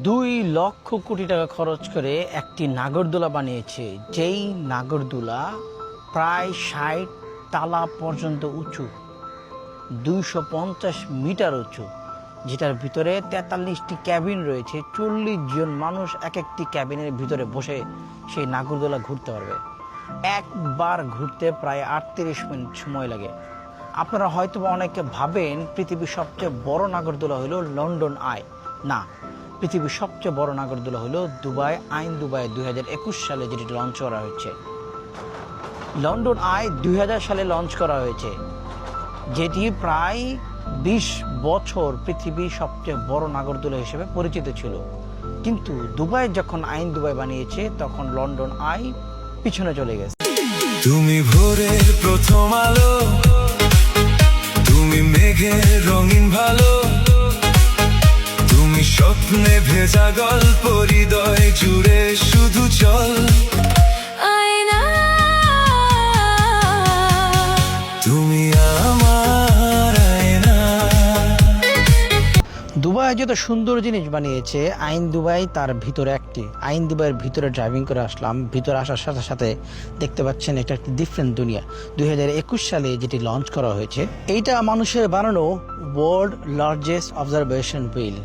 2 লক্ষ কোটি টাকা খরচ করে একটি নাগরদোলা বানিয়েছে, যেই নাগরদোলা প্রায় 60 তালা পর্যন্ত উঁচু, 250 মিটার উঁচু, যেটার ভিতরে 43টি ক্যাবিন রয়েছে। 40 জন মানুষ এক একটি ক্যাবিনের ভিতরে বসে সেই নাগরদোলা ঘুরতে পারবে। একবার ঘুরতে প্রায় 38 মিনিট সময় লাগে। আপনারা হয়তো অনেকে ভাবেন পৃথিবীর সবচেয়ে বড় নাগরদোলা হলো লন্ডন আই। না, পৃথিবীর সবচেয়ে বড় নাগরদোলা হলো দুবাই আইন দুবাই 2021 সালে যেটি লঞ্চ করা হয়েছে। লন্ডন আই 2000 সালে লঞ্চ করা হয়েছে, যেটি প্রায় 20 বছর পৃথিবীর সবচেয়ে বড় নাগরদোলা হিসেবে পরিচিত ছিল। কিন্তু দুবাই যখন আইন দুবাই বানিয়েছে, তখন লন্ডন আই পিছনে চলে গেছে। তুমি ভোরের প্রথম আলো, তুমি মেঘের রঙিন ভালো, তুমি স্বপ্নে ভেজা গল্প, হৃদয় জুড়ে শুধু চল। তুমি আমার আয়না। দুবাই যত সুন্দর জিনিস বানিয়েছে, আইন দুবাই তার ভিতরে একটি। আইন দুবাইয়ের ভিতরে ড্রাইভিং করে আসলাম। ভিতরে আসার সাথে সাথে দেখতে পাচ্ছেন এটা একটি ডিফারেন্ট দুনিয়া। 2021 সালে যেটি লঞ্চ করা হয়েছে, এইটা মানুষের বানানো ওয়ার্ল্ড লার্জেস্ট অবজারভেশন হুইল,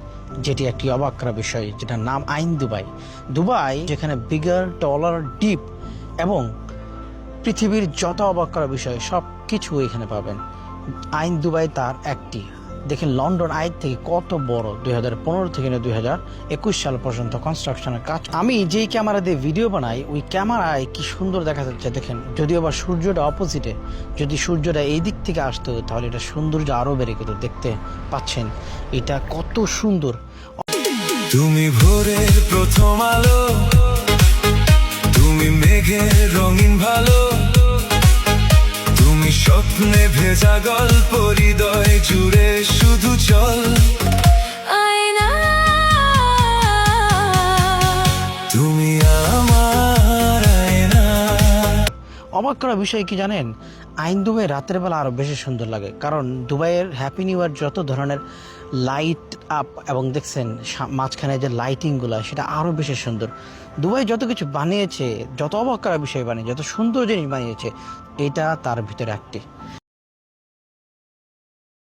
যেটি একটি অবাক করা বিষয়, যেটার নাম আইন দুবাই। দুবাই যেখানে বিগার, টলার, ডিপ এবং পৃথিবীর যত অবাক করা বিষয় সব কিছু এখানে পাবেন। আইন দুবাই তার একটি। দেখেন লন্ডন আই থেকে কত বড়। 2015 থেকে 2021 সাল পর্যন্ত কনস্ট্রাকশনের কাজ। আমি যেই ক্যামেরা দিয়ে ভিডিও বানাই, ওই ক্যামেরায় কি সুন্দর দেখা যাচ্ছে দেখেন। যদিও আবার সূর্যটা অপোজিটে, যদি সূর্যটা এই দিক থেকে আসতো তাহলে এটা সৌন্দর্য আরো বেড়ে যেত। দেখতে পাচ্ছেন এটা কত সুন্দর। তুমি ভোরের প্রথম আলো, তুমি মেঘের রঙিন ভালো, তুমি স্বপ্নে ভেজা গল্প, হৃদয় জুড়ে শুধু চল। তুমি আমার আয়না। অবাক করা বিষয় কি জানেন, আইন দুবাই রাতের বেলা আরো বেশি সুন্দর লাগে, কারণ দুবাইয়ের হ্যাপি নিউ ইয়ার যত ধরনের লাইট আপ এবং দেখছেন মাঝখানে যে লাইটিংগুলো, সেটা আরো বেশি সুন্দর। দুবাই যত কিছু বানিয়েছে, যত অবাক করা বিষয় বানিয়েছে, যত সুন্দর জিনিস বানিয়েছে, এটা তার ভিতরে একটি।